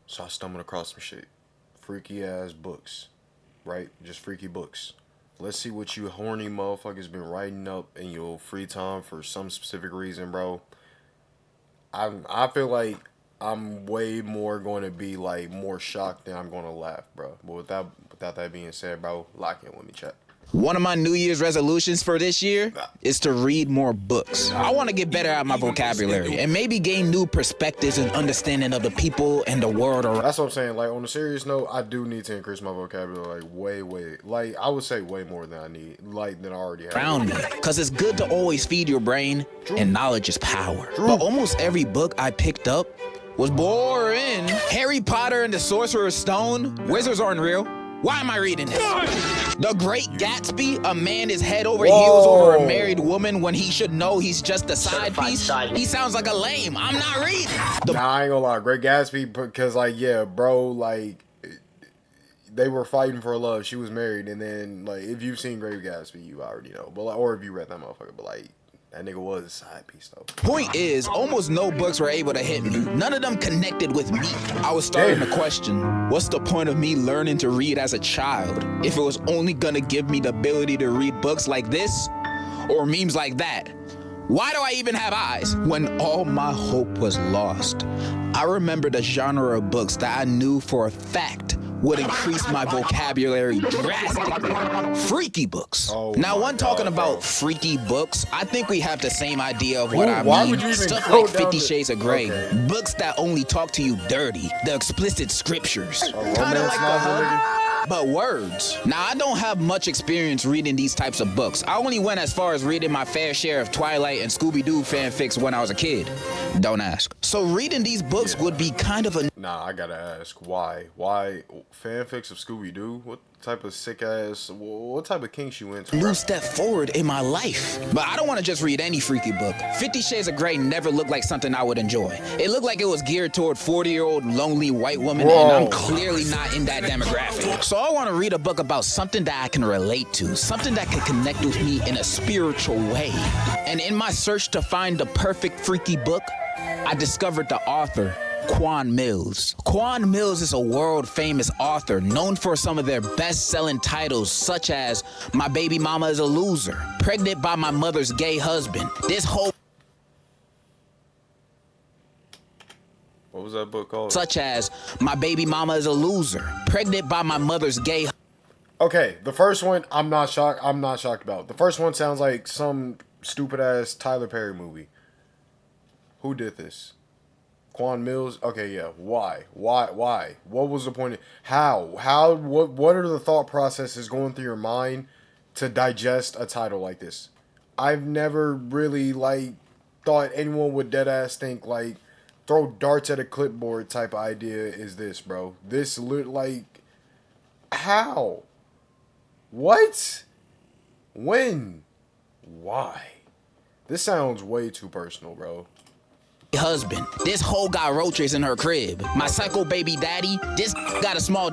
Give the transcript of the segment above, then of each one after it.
So I stumbled across some shit. Freaky ass books. Right? Just freaky books. Let's see what you horny motherfuckers been writing up in your free time for some specific reason, bro. I feel like I'm way more going to be like more shocked than I'm going to laugh, bro. But without that being said, bro, lock in with me, chat. One of my New Year's resolutions for this year is to read more books. I want to get better at my vocabulary and maybe gain new perspectives and understanding of the people and the world around. That's what I'm saying. Like, on a serious note, I do need to increase my vocabulary like way, like I would say way more than I need, like than I already have. Around me, because it's good to always feed your brain, and knowledge is power. But almost every book I picked up was boring. Harry Potter and the Sorcerer's Stone, wizards aren't real. Why am I reading this? The Great Gatsby, a man is head over heels over a married woman when he should know he's just a side piece. He sounds like a lame. I'm not reading. Nah, I ain't gonna lie. Great Gatsby, because like, yeah, bro, like they were fighting for love. She was married, and then like if you've seen Great Gatsby, you already know. But like, or if you read that motherfucker, but like that nigga was a side piece though. Point is, almost no books were able to hit me. None of them connected with me. I was starting to question, what's the point of me learning to read as a child if it was only gonna give me the ability to read books like this or memes like that? Why do I even have eyes when all my hope was lost? I remember the genre of books that I knew for a fact would increase my vocabulary drastically. Freaky books. Now, when talking about freaky books, I think we have the same idea of what I mean. Stuff like 50 Shades of Grey. Books that only talk to you dirty. The explicit scriptures. Kind of like the Hug, but words. Now, I don't have much experience reading these types of books. I only went as far as reading my fair share of Twilight and Scooby-Doo fanfics when I was a kid. Don't ask. So reading these books would be kind of a... Nah, I gotta ask, why? Why fanfics of Scooby-Doo? What type of sick ass, what type of kinks you into? New step forward in my life. But I don't want to just read any freaky book. 50 Shades of Grey never looked like something I would enjoy. It looked like it was geared toward 40-year-old lonely white woman, and I'm clearly not in that demographic. So I want to read a book about something that I can relate to, something that can connect with me in a spiritual way. And in my search to find the perfect freaky book, I discovered the author, Quan Mills. Quan Mills is a world-famous author known for some of their best-selling titles such as My Baby Mama is a Loser, Pregnant by My Mother's Gay Husband. This whole... What was that book called? Such as My Baby Mama is a Loser, Pregnant by My Mother's Gay... Okay, the first one, I'm not shocked about. The first one sounds like some stupid-ass Tyler Perry movie. Who did this? Quan Mills? Okay, yeah. Why? What was the point? What are the thought processes going through your mind to digest a title like this? I've never really, like, thought anyone would deadass think, like, throw darts at a clipboard type of idea is this, bro. This, like, how? What? When? Why? This sounds way too personal, bro. Husband. This hoe got roaches in her crib. My psycho baby daddy. This got a small...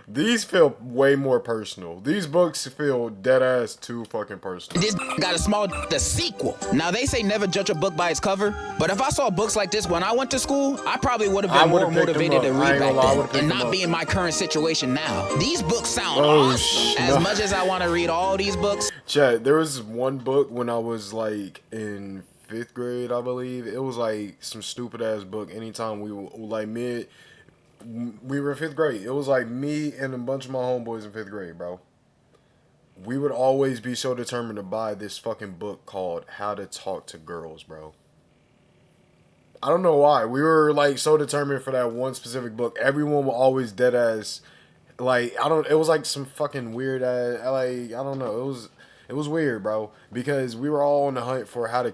These feel way more personal. These books feel dead ass too fucking personal. This got a small... The sequel. Now, they say never judge a book by its cover, but if I saw books like this when I went to school, I probably would have been more motivated to read back then and not be in my current situation now. These books sound awesome. As much as I want to read all these books... Chad, there was one book when I was like in 5th grade, I believe. It was like some stupid ass book. Anytime we were like we were in 5th grade. It was like me and a bunch of my homeboys in 5th grade, bro. We would always be so determined to buy this fucking book called How to Talk to Girls, bro. I don't know why. We were like so determined for that one specific book. Everyone was always dead ass. Like, it was like some fucking weird ass, like, I don't know. It was weird, bro. Because we were all on the hunt for how to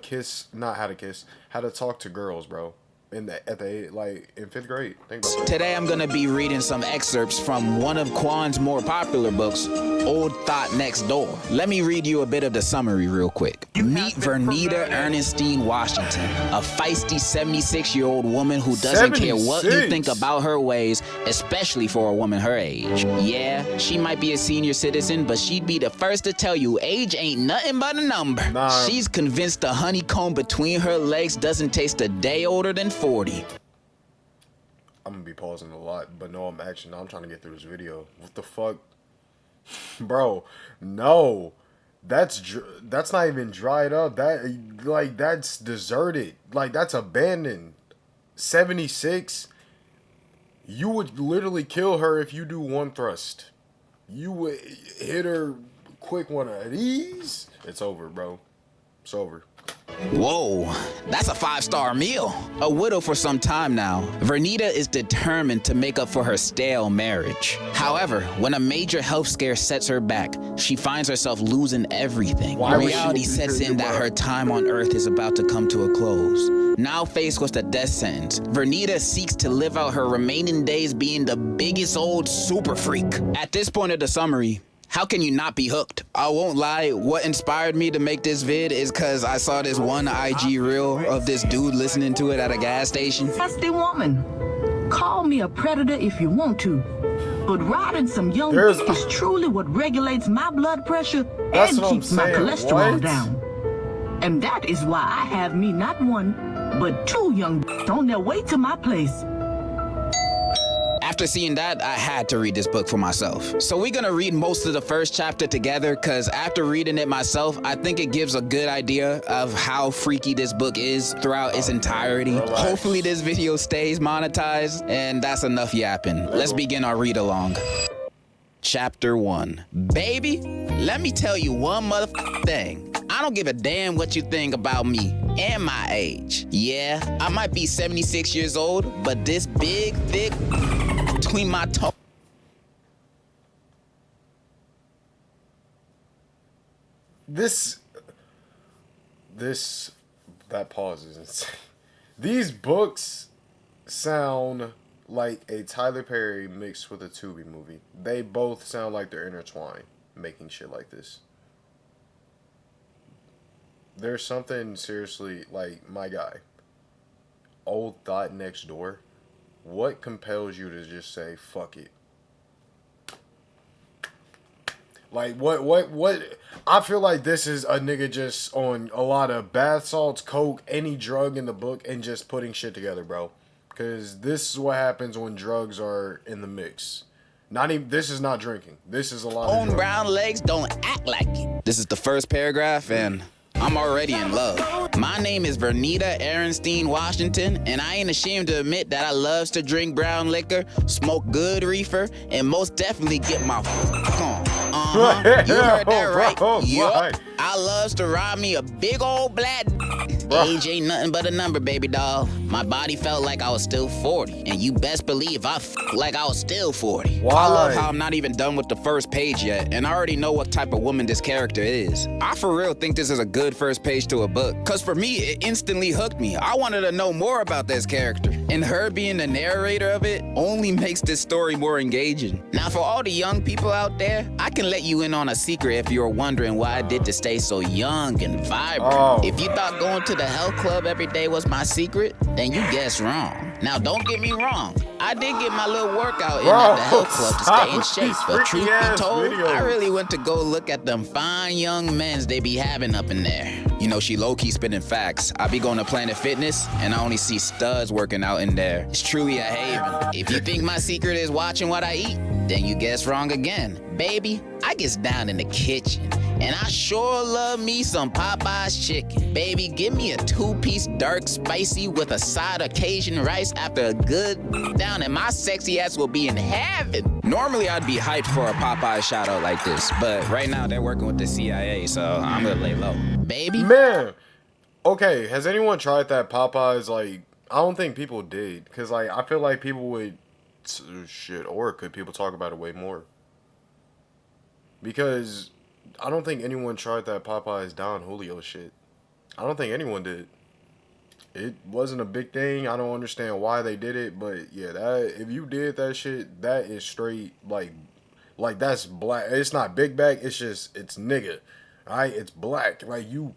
talk to girls, bro. in 5th grade. Think about that. Today I'm gonna be reading some excerpts from one of Quan's more popular books, Old Thought Next Door. Let me read you a bit of the summary real quick. Meet Vernita Ernestine Washington, a feisty 76-year-old woman who doesn't care what you think about her ways, especially for a woman her age. Yeah, she might be a senior citizen, but she'd be the first to tell you age ain't nothing but a number. Nah. She's convinced the honeycomb between her legs doesn't taste a day older than 40. I'm gonna be pausing a lot, but no, I'm trying to get through this video. What the fuck? Bro, no. That's not even dried up. That's deserted. Like, that's abandoned. 76. You would literally kill her if you do one thrust. You would hit her quick one of these. It's over, bro. It's over. Whoa, that's a 5-star meal. A widow for some time now, Vernita is determined to make up for her stale marriage. However, when a major health scare sets her back, she finds herself losing everything. Reality sets in that her time on Earth is about to come to a close. Now faced with the death sentence, Vernita seeks to live out her remaining days being the biggest old super freak. At this point of the summary, how can you not be hooked? I won't lie, what inspired me to make this vid is cause I saw this one IG reel of this dude listening to it at a gas station. Nasty woman. Call me a predator if you want to. But riding some young is truly what regulates my blood pressure and keeps my cholesterol down. And that is why I have me not one, but 2 young on their way to my place. After seeing that, I had to read this book for myself. So we're gonna read most of the first chapter together, cause after reading it myself, I think it gives a good idea of how freaky this book is throughout its entirety. Hopefully this video stays monetized, and that's enough yapping. Let's begin our read along. Chapter 1. Baby, let me tell you one motherfucking thing. I don't give a damn what you think about me and my age. Yeah, I might be 76 years old, but this big, thick between my toes. That pause is insane. These books sound like a Tyler Perry mixed with a Tubi movie. They both sound like they're intertwined, making shit like this. There's something seriously, like, my guy, Old Thought Next Door. What compels you to just say, fuck it? Like, what? I feel like this is a nigga just on a lot of bath salts, coke, any drug in the book, and just putting shit together, bro. Because this is what happens when drugs are in the mix. This is not drinking. This is a lot of drugs. Brown legs don't act like it. This is the first paragraph, and I'm already in love. My name is Vernita Ernestine Washington, and I ain't ashamed to admit that I loves to drink brown liquor, smoke good reefer, and most definitely get my on. You heard that right? Yup. I loves to ride me a big old black. Age ain't nothing but a number, baby doll. My body felt like I was still 40, and you best believe I like I was still 40. Why? I love how I'm not even done with the first page yet, and I already know what type of woman this character is. I for real think this is a good first page to a book, cause for me, it instantly hooked me. I wanted to know more about this character, and her being the narrator of it only makes this story more engaging. Now, for all the young people out there, I can let you in on a secret if you're wondering why I did to stay so young and vibrant. If you thought going to the health club every day was my secret, then you guessed wrong. Now, don't get me wrong. I did get my little workout in at the health club to stay in shape, but truth be told, I really went to go look at them fine young men's they be having up in there. You know, she low-key spitting facts. I be going to Planet Fitness, and I only see studs working out in there. It's truly a haven. If you think my secret is watching what I eat, then you guessed wrong again. Baby, I gets down in the kitchen, and I sure love me some Popeye's chicken. Baby, give me a 2-piece dark spicy with a side of Cajun rice after a good down, and my sexy ass will be in heaven. Normally, I'd be hyped for a Popeye shout out like this, but right now they're working with the CIA, so I'm gonna lay low. Baby? Man, okay, has anyone tried that Popeyes? Like, I don't think people did, because, like, I feel like people would, shit, or could people talk about it way more? Because I don't think anyone tried that Popeyes Don Julio shit. I don't think anyone did. It wasn't a big thing. I don't understand why they did it, but yeah, that if you did that shit, that is straight like that's black. It's not big back. It's just it's nigga. Alright, it's black. Like you,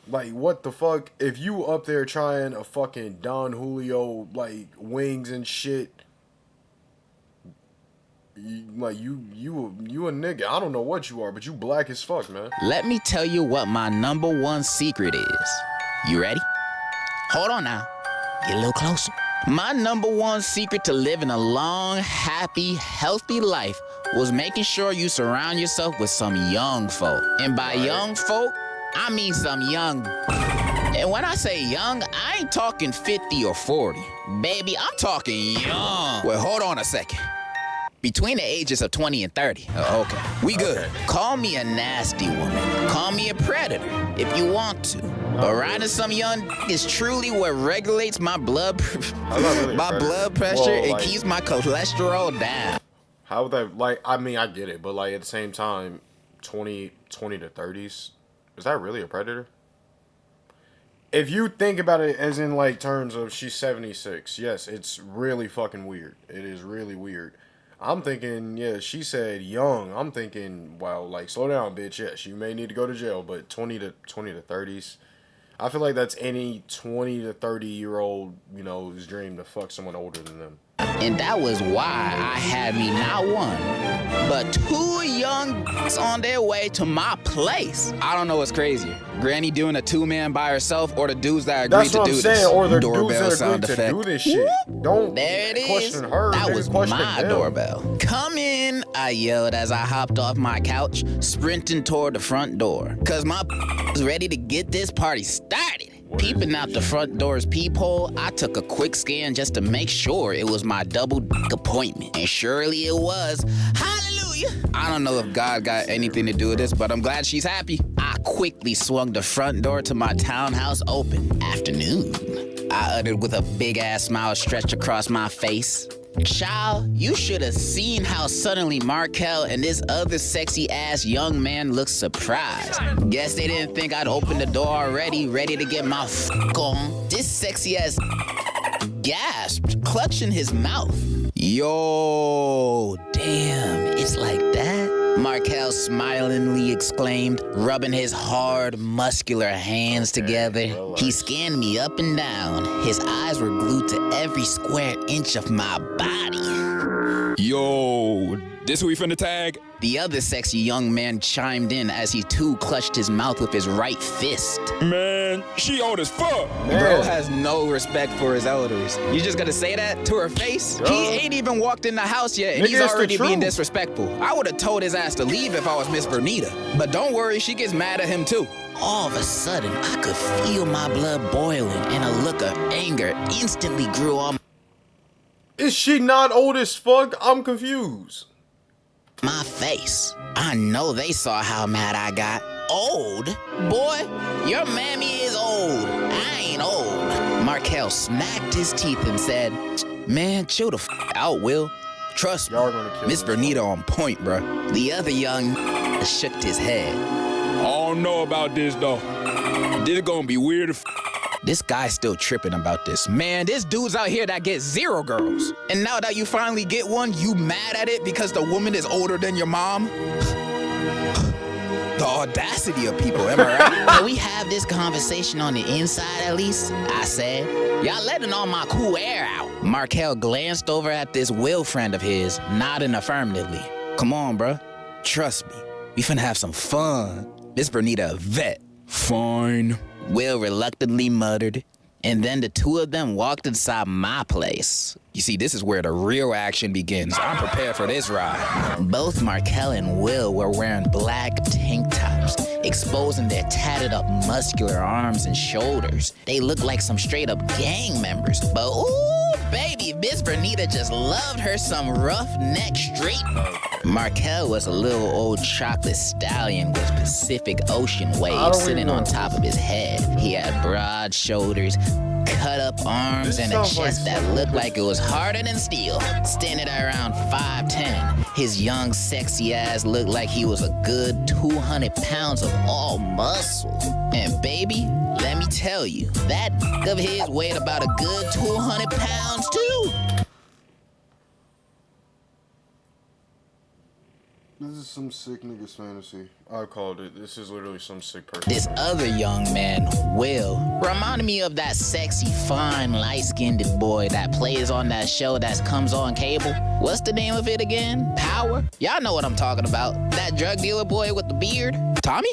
like what the fuck? If you up there trying a fucking Don Julio like wings and shit. You a nigga. I don't know what you are, but you black as fuck, man. Let me tell you what my number one secret is. You ready? Hold on now. Get a little closer. My number one secret to living a long, happy, healthy life was making sure you surround yourself with some young folk. And by young folk, I mean some young. And when I say young, I ain't talking 50 or 40. Baby, I'm talking young. Well, hold on a second. Between the ages of 20 and 30. Oh, okay. We good. Okay. Call me a nasty woman. Call me a predator if you want to. But riding some young is truly what regulates my blood pressure and keeps my cholesterol down. How would that, like, I mean, I get it, but like at the same time, 20 to 30s, is that really a predator? If you think about it as in like terms of she's 76, yes, it's really fucking weird. It is really weird. I'm thinking, yeah, she said young. I'm thinking, well, like, slow down, bitch. Yes, you may need to go to jail, but 20 to 30s. I feel like that's any 20 to 30-year-old, you know, his dream to fuck someone older than them. And that was why I had me not one, but 2 young on their way to my place. I don't know what's crazier. Granny doing a 2-man by herself or the dudes that agreed to do this. That's what I'm saying, or the dudes that agreed to do this shit. Don't there it question is. her. That was my doorbell. Come in, I yelled as I hopped off my couch, sprinting toward the front door. Cause my was ready to get this party started. Peeping out the front door's peephole, I took a quick scan just to make sure it was my double appointment. And surely it was. Hallelujah! I don't know if God got anything to do with this, but I'm glad she's happy. I quickly swung the front door to my townhouse open. Afternoon, I uttered with a big-ass smile stretched across my face. Child, you should have seen how suddenly Markel and this other sexy-ass young man looked surprised. Guess they didn't think I'd opened the door already, ready to get my on. This sexy-ass gasped, clutching his mouth. Yo, damn, it's like that? Markel smilingly exclaimed, rubbing his hard, muscular hands together. He scanned me up and down. His eyes were glued to every square inch of my body. Yo, this who we finna tag? The other sexy young man chimed in as he too clutched his mouth with his right fist. Man, she old as fuck. Bro has no respect for his elders. You just gonna say that to her face? He ain't even walked in the house yet, and he's already being disrespectful. I would've told his ass to leave if I was Miss Bernita. But don't worry, she gets mad at him too. All of a sudden, I could feel my blood boiling, and a look of anger instantly grew on. Is she not old as fuck? I'm confused. My face. I know they saw how mad I got. Old? Boy, your mammy is old. I ain't old. Markel smacked his teeth and said, man, chill the out, Will. Trust me, Miss Bernita on point, bruh. The other young shook his head. I don't know about this, though. This gonna be weird as This guy's still tripping about this. Man, this dude's out here that gets 0 girls. And now that you finally get one, you mad at it because the woman is older than your mom? The audacity of people, am I right? Can we have this conversation on the inside at least? I said. Y'all letting all my cool air out. Markel glanced over at this Will friend of his, nodding affirmatively. Come on, bruh. Trust me. We finna have some fun. Miss Bernita a vet. Fine. Will reluctantly muttered, and then the two of them walked inside my place. You see, this is where the real action begins. I'm prepared for this ride. Both Markel and Will were wearing black tank tops, exposing their tatted up muscular arms and shoulders. They looked like some straight up gang members, but ooh, baby, Miss Bernita just loved her some roughneck straight. Markel was a little old chocolate stallion with Pacific Ocean waves sitting on top of his head. He had broad shoulders, cut up arms, and a chest that looked like it was harder than steel. Standing at around 5'10", His young, sexy ass looked like he was a good 200 pounds of all muscle. And baby, let me tell you, that of his weighed about a good 200 pounds too. This is some sick nigga's fantasy. I called it. This is literally some sick person. This other young man, Will, reminded me of that sexy, fine, light-skinned boy that plays on that show that comes on cable. What's the name of it again? Power? Y'all know what I'm talking about. That drug dealer boy with the beard. Tommy?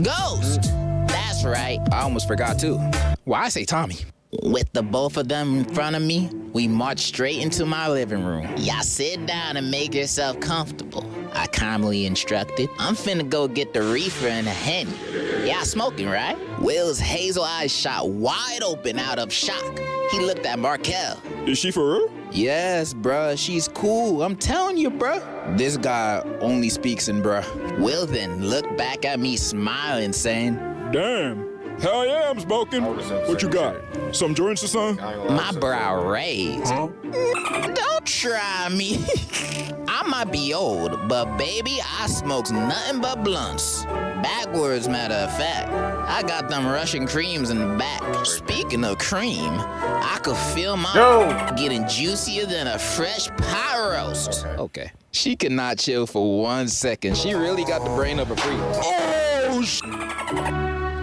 Ghost! That's right. I almost forgot too. Why I say Tommy? With the both of them in front of me, we marched straight into my living room. Y'all sit down and make yourself comfortable, I calmly instructed. I'm finna go get the reefer and a Henny. Y'all smoking, right? Will's hazel eyes shot wide open out of shock. He looked at Markel. Is she for real? Yes, bruh, she's cool. I'm telling you, bruh. This guy only speaks in bruh. Will then looked back at me smiling, saying, Damn. Hell yeah, I'm smoking. What you got? Some joints or something? My brow raised. Huh? Don't try me. I might be old, but baby, I smokes nothing but blunts. Backwards, matter of fact. I got them Russian creams in the back. Speaking of cream, I could feel my getting juicier than a fresh pie roast. Okay. She could not chill for 1 second. She really got the brain of a freak. Oh,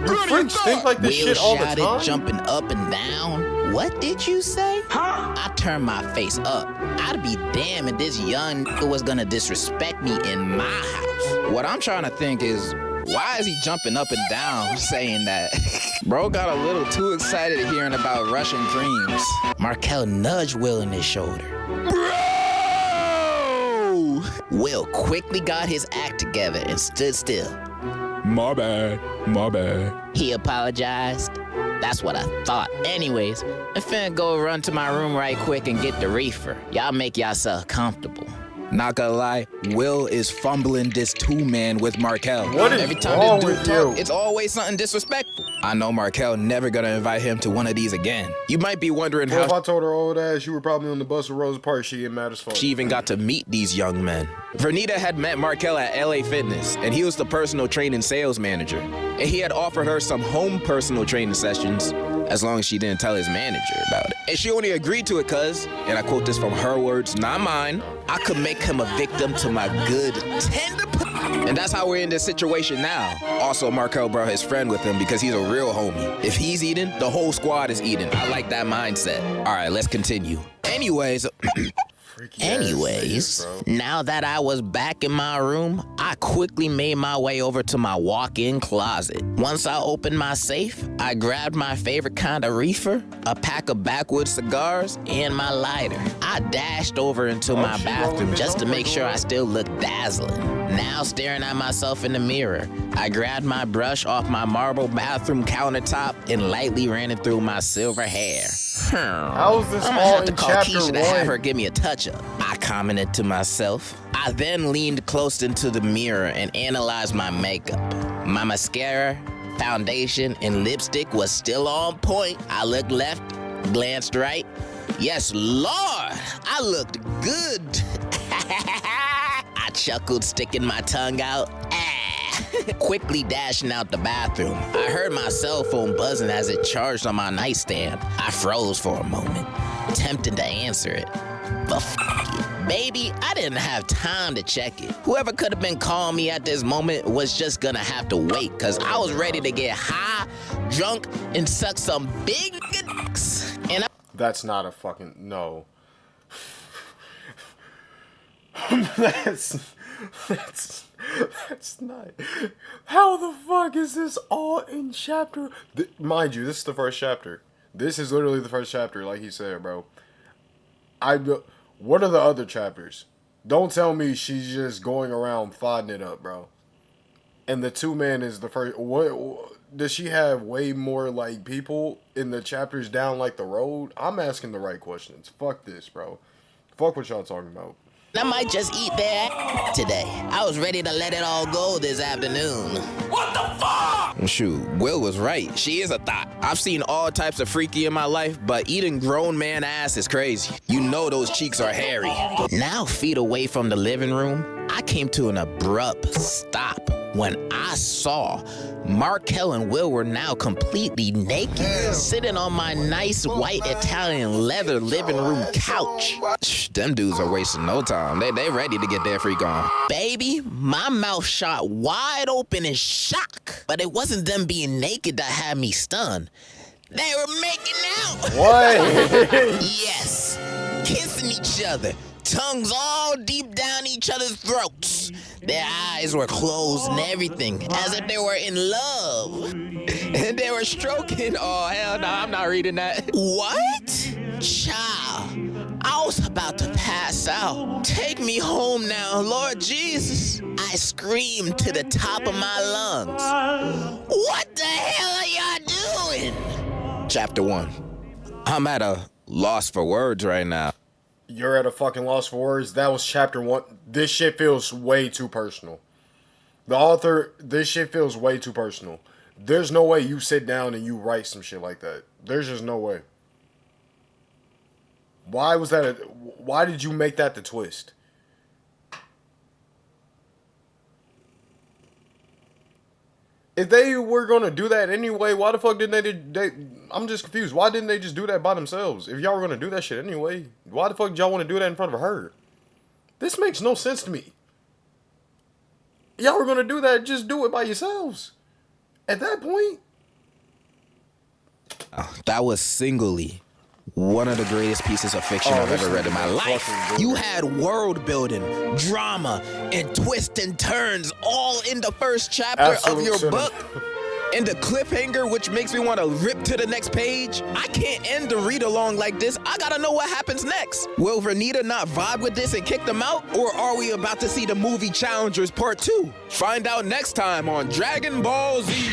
You freaks think like this shit all the time? Will shouted, jumping up and down. What did you say? Huh? I turned my face up. I'd be damned if this young nigga was gonna disrespect me in my house. What I'm trying to think is, why is he jumping up and down saying that? Bro got a little too excited hearing about Russian creams. Markel nudged Will in his shoulder. Bro! Will quickly got his act together and stood still. My bad. He apologized. That's what I thought. Anyways, I'm finna go run to my room right quick and get the reefer. Y'all make yourself comfortable. Not gonna lie, Will is fumbling this two-man with Markel. What is Every time wrong this dude with talk, you? it's always something disrespectful. I know Markel never gonna invite him to one of these again. You might be wondering Well, if how I told her old ass you were probably on the bus with Rosa Parks, she'd get mad as fuck. she even got to meet these young men. Vernita had met Markel at LA Fitness, and he was the personal training sales manager. And he had offered her some home personal training sessions, as long as she didn't tell his manager about it. And she only agreed to it cause, and I quote this from her words, not mine, I could make him a victim to my good, tender and that's how we're in this situation now. Also, Markel brought his friend with him because he's a real homie. If he's eating, the whole squad is eating. I like that mindset. All right, let's continue. Anyways, now that I was back in my room, I quickly made my way over to my walk-in closet. Once I opened my safe, I grabbed my favorite kind of reefer, a pack of backwoods cigars, and my lighter. I dashed over into my bathroom just to make sure I still looked dazzling. Now staring at myself in the mirror, I grabbed my brush off my marble bathroom countertop and lightly ran it through my silver hair. How is this I'm gonna all have to in call chapter Keisha to 1? have her give me a touch-up. I commented to myself. I then leaned close into the mirror and analyzed my makeup. My mascara, foundation, and lipstick was still on point. I looked left, glanced right. Yes, Lord, I looked good. I chuckled, sticking my tongue out. Quickly dashing out the bathroom, I heard my cell phone buzzing as it charged on my nightstand. I froze for a moment, tempted to answer it. But it, baby, I didn't have time to check it. Whoever could have been calling me at this moment was just gonna have to wait, cause I was ready to get high, drunk, and suck some big dicks. And That's not a fucking no. That's not. How the fuck is this all in chapter? Mind you, this is the first chapter. This is literally the first chapter, like he said, bro. What are the other chapters? Don't tell me she's just going around fighting it up, bro. And the two man is the first. What does she have? Way more like people in the chapters down like the road? I'm asking the right questions. Fuck this, bro. Fuck what y'all talking about. I might just eat their ass today. I was ready to let it all go this afternoon. What the fuck? Shoot, Will was right. She is a thought. I've seen all types of freaky in my life, but eating grown man ass is crazy. You know those cheeks are hairy. Now, feet away from the living room, I came to an abrupt stop when I saw Markel and Will were now completely naked, sitting on my nice white Italian leather living room couch. Them dudes are wasting no time. They ready to get their freak on. Baby, my mouth shot wide open in shock. But it wasn't them being naked that had me stunned. They were making out. What? Yes, kissing each other. Tongues all deep down each other's throats. Their eyes were closed and everything, as if they were in love. And they were stroking. Oh, hell no, I'm not reading that. What? Child, I was about to pass out. Take me home now, Lord Jesus. I screamed to the top of my lungs. What the hell are y'all doing? Chapter 1. I'm at a loss for words right now. You're at a fucking loss for words. That was chapter 1. This shit feels way too personal. The author, this shit feels way too personal. There's no way you sit down and you write some shit like that. There's just no way. Why was that? Why did you make that the twist? If they were gonna do that anyway, why the fuck didn't they? I'm just confused. Why didn't they just do that by themselves? If y'all were gonna do that shit anyway, why the fuck did y'all want to do that in front of her? This makes no sense to me. Y'all were gonna do that, just do it by yourselves. At that point, that was singly one of the greatest pieces of fiction I've ever read in my life. You had world building, drama, and twists and turns all in the first chapter of your book. And the cliffhanger, which makes me want to rip to the next page. I can't end the read along like this. I gotta know what happens next. Will Vernita not vibe with this and kick them out? Or are we about to see the movie Challengers Part 2? Find out next time on Dragon Ball Z.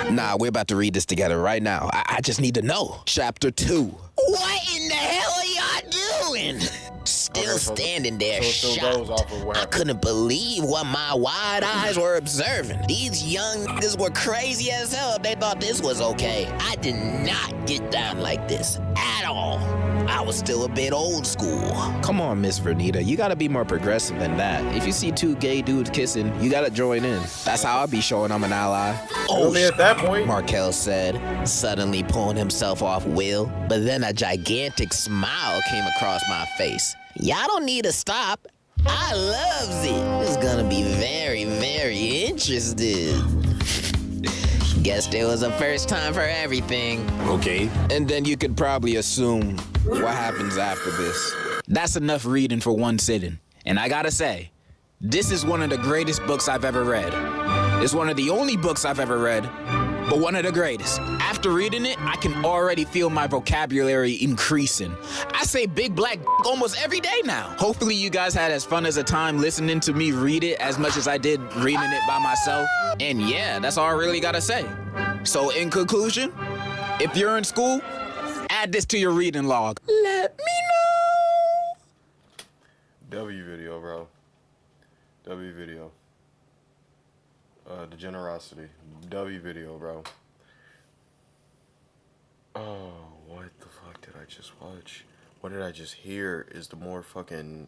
Nah, we're about to read this together right now. I just need to know. Chapter 2. What in the hell are y'all doing? Still standing there shocked. I couldn't believe what my wide eyes were observing. These young niggas were crazy as hell. They thought this was okay. I did not get down like this at all. I was still a bit old school. Come on, Miss Vernita. You gotta be more progressive than that. If you see two gay dudes kissing, you gotta join in. That's how I'll be showing I'm an ally. Only at that point, Markel said, suddenly pulling himself off Will. But then a gigantic smile came across my face. Y'all don't need to stop. I loves it. It's gonna be very, very interested. Guess there was a first time for everything. Okay. And then you could probably assume what happens after this. That's enough reading for one sitting. And I gotta say, this is one of the greatest books I've ever read. It's one of the only books I've ever read, but one of the greatest. After reading it, I can already feel my vocabulary increasing. I say big black almost every day now. Hopefully you guys had as fun as a time listening to me read it as much as I did reading it by myself. And yeah, that's all I really gotta say. So in conclusion, if you're in school, add this to your reading log. Let me know. W video, bro. W video. The generosity. W video, bro. Oh, what the fuck did I just watch? What did I just hear is the more fucking...